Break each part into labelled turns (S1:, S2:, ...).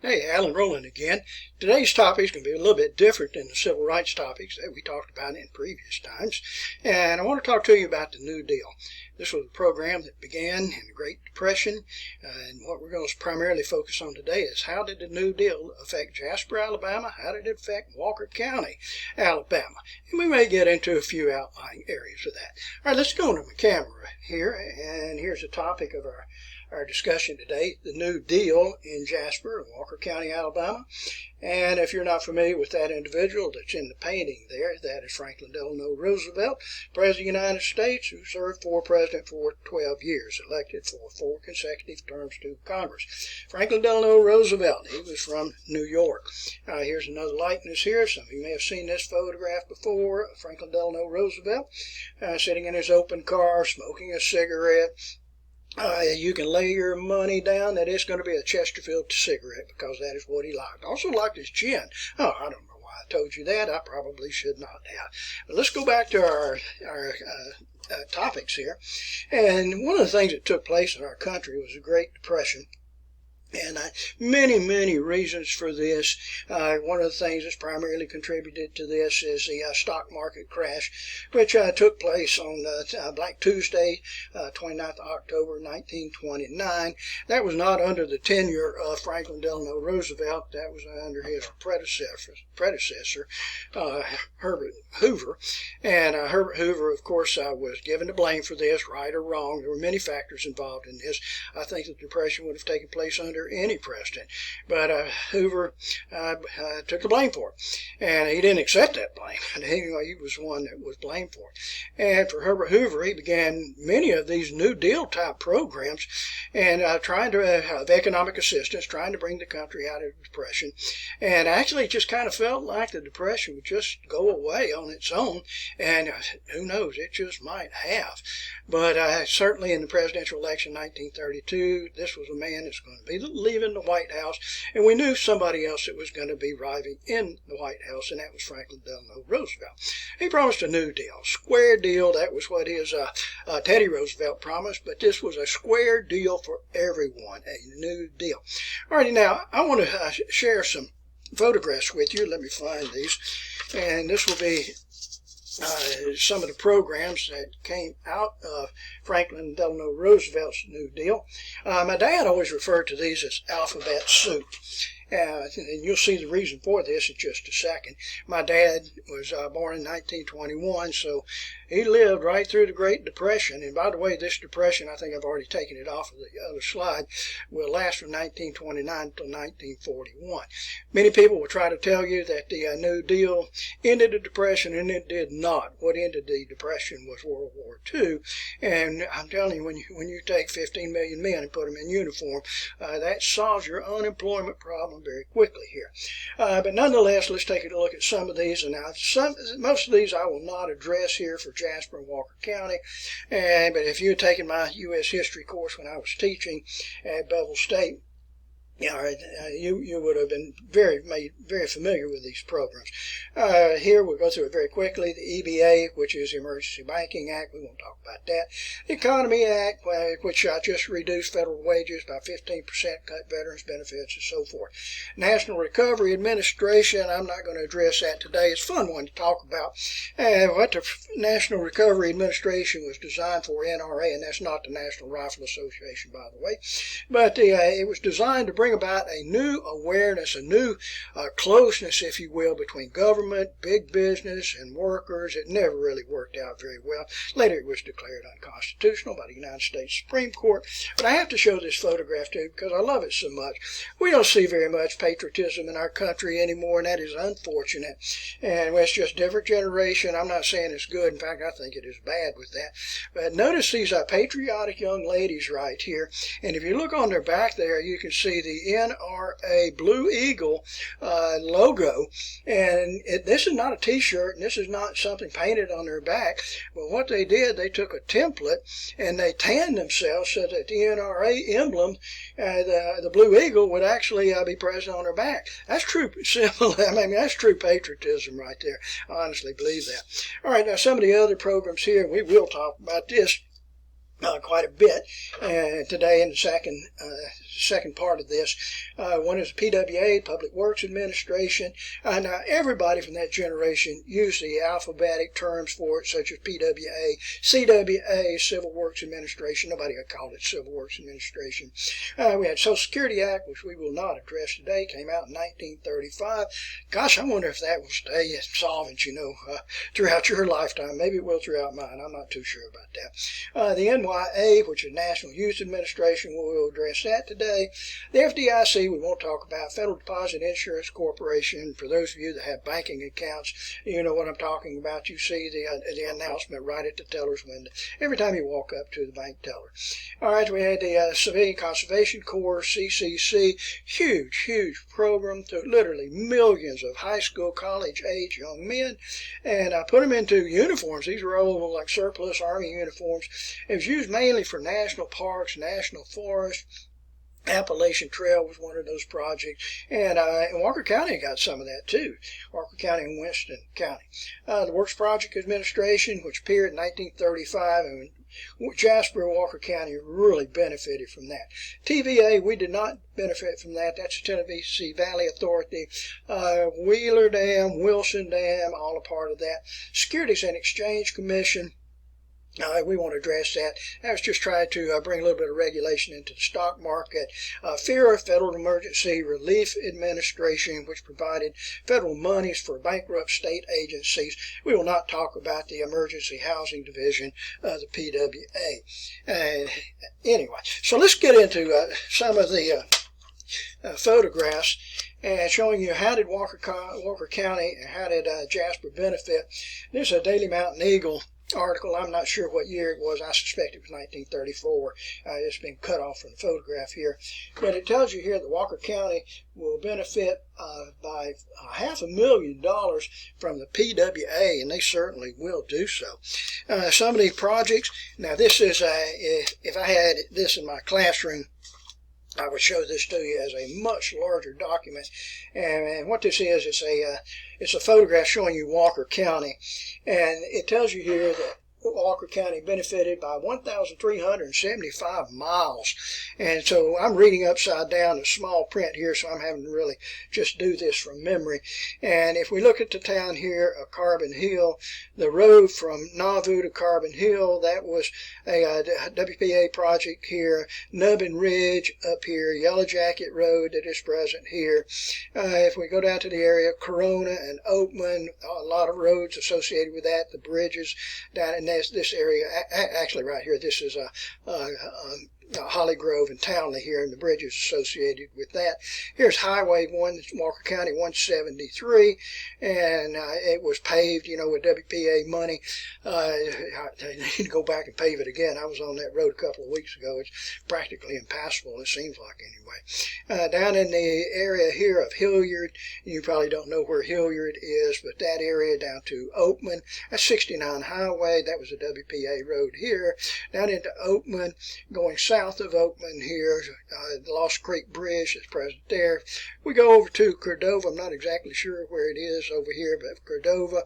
S1: Hey, Alan Rowland again. Today's topic is going to be a little bit different than the civil rights topics that we talked about in previous times. And I want to talk to you about the New Deal. This was a program that began in the Great Depression. And what we're going to primarily focus on today is how did the New Deal affect Jasper, Alabama? How did it affect Walker County, Alabama? And we may get into a few outlying areas of that. All right, let's go to my camera here. And here's the topic of our discussion today, the New Deal in Jasper and Walker County, Alabama. And if you're not familiar with that individual that's in the painting there, that is Franklin Delano Roosevelt, President of the United States, who served for president for 12 years, elected for 4 consecutive terms to Congress. Franklin Delano Roosevelt, he was from New York. Here's another likeness here. Some of you may have seen this photograph before. Franklin Delano Roosevelt sitting in his open car, smoking a cigarette. You can lay your money down that it's going to be a Chesterfield cigarette because that is what he liked. Also liked his chin. Oh, I don't know why I told you that. I probably should not have. But let's go back to our topics here. And one of the things that took place in our country was the Great Depression. And many reasons for this. One of the things that's primarily contributed to this is the stock market crash, which took place on Black Tuesday, 29th of October, 1929. That was not under the tenure of Franklin Delano Roosevelt. That was under his predecessor, Herbert Hoover. And Herbert Hoover, of course, was given the blame for this, right or wrong. There were many factors involved in this. I think the Depression would have taken place under any president, but Hoover took the blame for it, and he didn't accept that blame. He was the one that was blamed for it. And for Herbert Hoover, he began many of these New Deal type programs, and trying to have economic assistance, trying to bring the country out of the Depression. And actually, it just kind of felt like the Depression would just go away on its own, and who knows, it just might have. But certainly in the presidential election 1932, this was a man that's going to be leaving the White House, and we knew somebody else that was going to be arriving in the White House, and that was Franklin Delano Roosevelt. He promised a New Deal, square deal. That was what his Teddy Roosevelt promised, but this was a square deal for everyone, a New Deal. Alrighty, now I want to share some photographs with you. Let me find these, and this will be some of the programs that came out of Franklin Delano Roosevelt's New Deal. My dad always referred to these as alphabet soup. And you'll see the reason for this in just a second. My dad was born in 1921, so he lived right through the Great Depression. And by the way, this depression, I think I've already taken it off of the other slide, will last from 1929 until 1941. Many people will try to tell you that the New Deal ended the Depression, and it did not. What ended the Depression was World War II. And I'm telling you, when you take 15 million men and put them in uniform, that solves your unemployment problem very quickly here. But nonetheless, let's take a look at some of these. And now, most of these I will not address here for Jasper and Walker County. But if you had taken my U.S. history course when I was teaching at Bevel State, you would have been very familiar with these programs. Here we'll go through it very quickly. The EBA, which is the Emergency Banking Act, we won't talk about that. The Economy Act, which just reduced federal wages by 15%, cut veterans benefits, and so forth. National Recovery Administration, I'm not going to address that today. It's a fun one to talk about. What the National Recovery Administration was designed for, NRA, and that's not the National Rifle Association, by the way, but it was designed to bring about a new awareness, a new closeness, if you will, between government, big business, and workers. It never really worked out very well. Later it was declared unconstitutional by the United States Supreme Court. But I have to show this photograph to you because I love it so much. We don't see very much patriotism in our country anymore, and that is unfortunate. And it's just a different generation. I'm not saying it's good. In fact, I think it is bad with that. But notice these patriotic young ladies right here. And if you look on their back there, you can see the NRA Blue Eagle logo, and this is not a t-shirt, and this is not something painted on their back. But what they did, they took a template and they tanned themselves so that the NRA emblem, the Blue Eagle, would actually be present on their back. That's true that's true patriotism right there. I honestly believe that. All right, now some of the other programs here, we will talk about this. quite a bit today in the second part of this. One is PWA, Public Works Administration. Now, everybody from that generation used the alphabetic terms for it, such as PWA, CWA, Civil Works Administration. Nobody called it Civil Works Administration. We had Social Security Act, which we will not address today, came out in 1935. Gosh, I wonder if that will stay solvent, throughout your lifetime. Maybe it will throughout mine. I'm not too sure about that. The NYA, which is National Youth Administration, we will address that today. The FDIC, we won't talk about. Federal Deposit Insurance Corporation. For those of you that have banking accounts, you know what I'm talking about. You see the announcement right at the teller's window every time you walk up to the bank teller. All right, we had the Civilian Conservation Corps, CCC, huge program to literally millions of high school, college-age young men, and I put them into uniforms. These were all like surplus Army uniforms. It was used mainly for national parks, national forests. Appalachian Trail was one of those projects, and Walker County got some of that too. Walker County and Winston County. The Works Project Administration, which appeared in 1935, and Jasper and Walker County really benefited from that. TVA, we did not benefit from that. That's the Tennessee Valley Authority. Wheeler Dam, Wilson Dam, all a part of that. Securities and Exchange Commission. We won't address that. I was just trying to bring a little bit of regulation into the stock market. FERA, Federal Emergency Relief Administration, which provided federal monies for bankrupt state agencies. We will not talk about the Emergency Housing Division, the PWA. Anyway, so let's get into some of the photographs and showing you how did Walker County and how did Jasper benefit. This is a Daily Mountain Eagle article. I'm not sure what year it was. I suspect it was 1934. It's been cut off from the photograph here. But it tells you here that Walker County will benefit by $500,000 from the PWA, and they certainly will do so. Some of these projects, now this is, if I had this in my classroom, I would show this to you as a much larger document. And what this is, it's a photograph showing you Walker County. And it tells you here that Walker County benefited by 1,375 miles. And so I'm reading upside down in small print here, so I'm having to really just do this from memory. And if we look at the town here of Carbon Hill, the road from Nauvoo to Carbon Hill, that was a WPA project here. Nubbin Ridge up here, Yellow Jacket Road that is present here. If we go down to the area of Corona and Oakman, a lot of roads associated with that, the bridges down in this area, actually right here, this is Holly Grove and Townley here, and the bridges associated with that. Here's Highway 1, Walker County 173, and it was paved, with WPA money. They need to go back and pave it again. I was on that road a couple of weeks ago. It's practically impassable, it seems like, anyway. Down in the area here of Hilliard, you probably don't know where Hilliard is, but that area down to Oakman, that's 69 Highway. That was a WPA road here. Down into Oakman, going south of Oakman here, the Lost Creek Bridge is present there. We go over to Cordova. I'm not exactly sure where it is over here, but Cordova,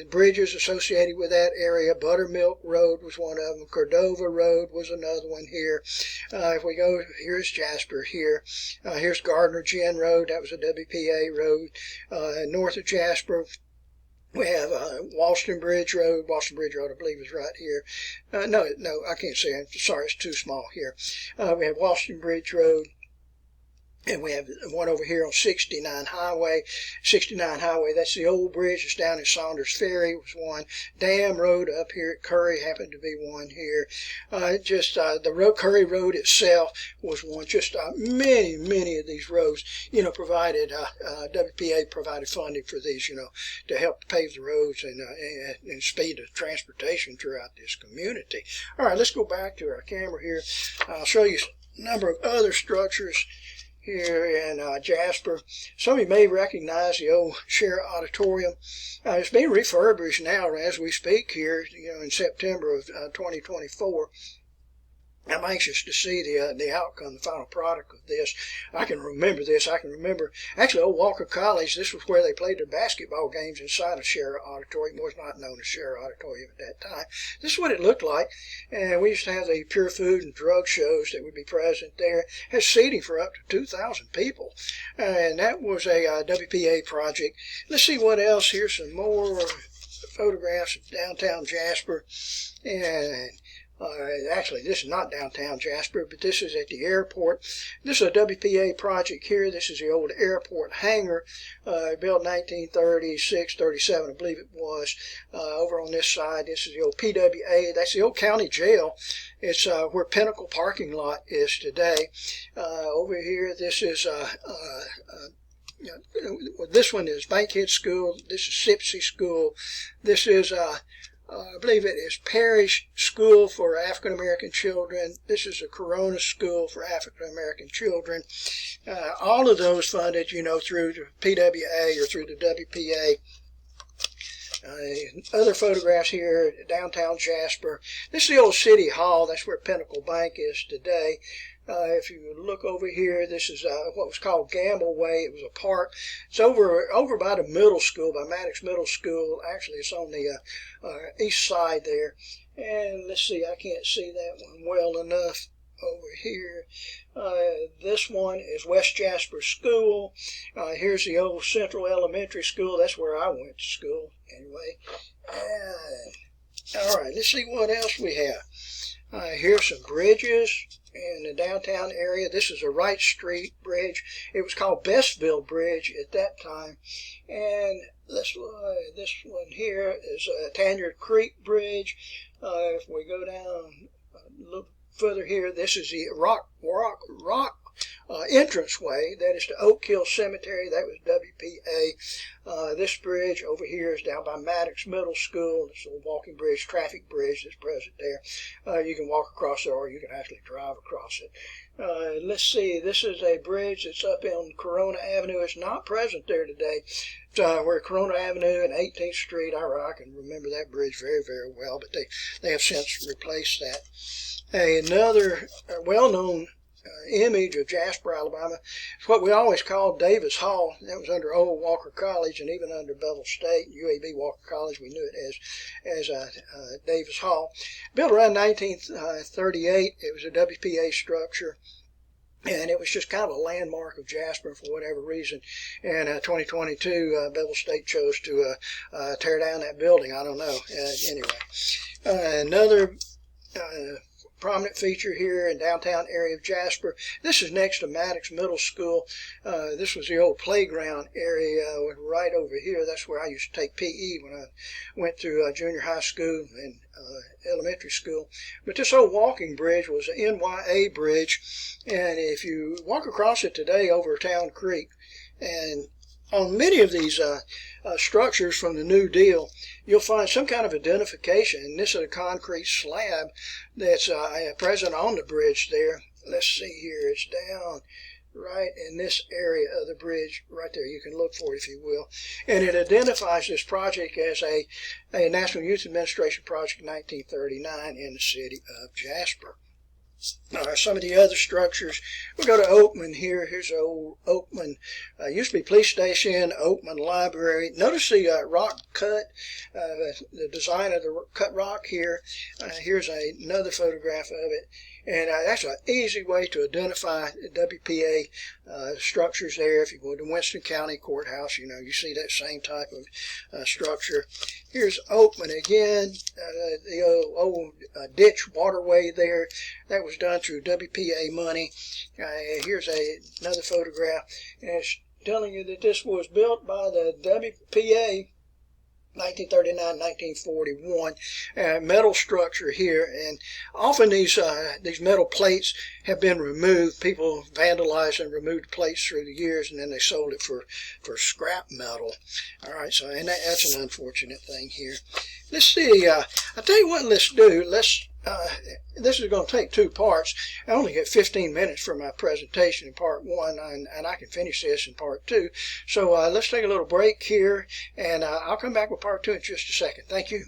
S1: bridges associated with that area. Buttermilk Road was one of them. Cordova Road was another one here. If we go, here's Jasper here. Here's Gardner Gin Road. That was a WPA road. North of Jasper, we have Walston Bridge Road. Walston Bridge Road, I believe, is right here. No, I can't say it. Sorry, it's too small here. We have Walston Bridge Road. And we have one over here on 69 Highway. 69 Highway, that's the old bridge that's down in Saunders Ferry, was one. Dam Road up here at Curry happened to be one here. The Curry Road itself was one. Just many of these roads, provided, WPA provided funding for these, to help pave the roads and speed the transportation throughout this community. All right, let's go back to our camera here. I'll show you a number of other structures here in Jasper. Some of you may recognize the old Share Auditorium. It's being refurbished now as we speak here, in September of 2024. I'm anxious to see the outcome, the final product of this. I can remember this. I can remember, actually, old Walker College, this was where they played their basketball games inside of Scherer Auditorium. It was not known as Scherer Auditorium at that time. This is what it looked like. And we used to have the pure food and drug shows that would be present there. It had seating for up to 2,000 people. And that was a WPA project. Let's see what else. Here's some more photographs of downtown Jasper. And actually, this is not downtown Jasper, but this is at the airport. This is a WPA project here. This is the old airport hangar, built 1936, 37, I believe it was. Over on this side, this is the old PWA. That's the old county jail. It's where Pinnacle parking lot is today. Over here, this is this one is Bankhead School. This is Sipsey School. This is I believe it is Parish School for African American Children. This is a Corona School for African American Children. All of those funded, through the PWA or through the WPA. Other photographs here, downtown Jasper. This is the old City Hall. That's where Pinnacle Bank is today. If you look over here, this is what was called Gamble Way. It was a park. It's over by the middle school, by Maddox Middle School. Actually, it's on the east side there. And let's see, I can't see that one well enough over here. This one is West Jasper School. Here's the old Central Elementary School. That's where I went to school, anyway. All right, let's see what else we have. Here's some bridges in the downtown area. This is a Wright Street Bridge. It was called Bestville Bridge at that time. And this one here is Tanyard Creek Bridge. If we go down a little further here, this is the rock entranceway. That is to Oak Hill Cemetery. That was WPA. This bridge over here is down by Maddox Middle School. This little walking bridge, traffic bridge that's present there. You can walk across there or you can actually drive across it. Let's see. This is a bridge that's up on Corona Avenue. It's not present there today. It's where Corona Avenue and 18th Street. I can remember that bridge very, very well, but they have since replaced that. Another well-known image of Jasper, Alabama, is what we always called Davis Hall. That was under old Walker College, and even under Bevel State, UAB Walker College, we knew it as Davis Hall. Built around 1938, it was a WPA structure. And it was just kind of a landmark of Jasper for whatever reason. And 2022, Bevel State chose to tear down that building. I don't know. Anyway, another prominent feature here in downtown area of Jasper. This is next to Maddox Middle School. This was the old playground area right over here. That's where I used to take PE when I went through junior high school and elementary school. But this old walking bridge was an NYA bridge, and if you walk across it today over Town Creek, and on many of these structures from the New Deal, you'll find some kind of identification. And this is a concrete slab that's present on the bridge there. Let's see here. It's down right in this area of the bridge right there. You can look for it if you will. And it identifies this project as a National Youth Administration project in 1939 in the city of Jasper. Some of the other structures, we'll go to Oakman here. Here's old Oakman. Used to be police station, Oakman Library. Notice the rock cut, the design of the cut rock here. Here's another photograph of it. And that's an easy way to identify WPA structures there. If you go to Winston County Courthouse, you see that same type of structure. Here's Oakman again, the old ditch waterway there. That was done through WPA money. Here's another photograph, and it's telling you that this was built by the WPA 1939-1941, metal structure here, and often these metal plates have been removed. People vandalized and removed plates through the years, and then they sold it for scrap metal. All right, so and that's an unfortunate thing here. Let's see. I'll tell you what. Let's do. This is going to take two parts. I only get 15 minutes for my presentation in part one, and I can finish this in part two. So let's take a little break here, and I'll come back with part two in just a second. Thank you.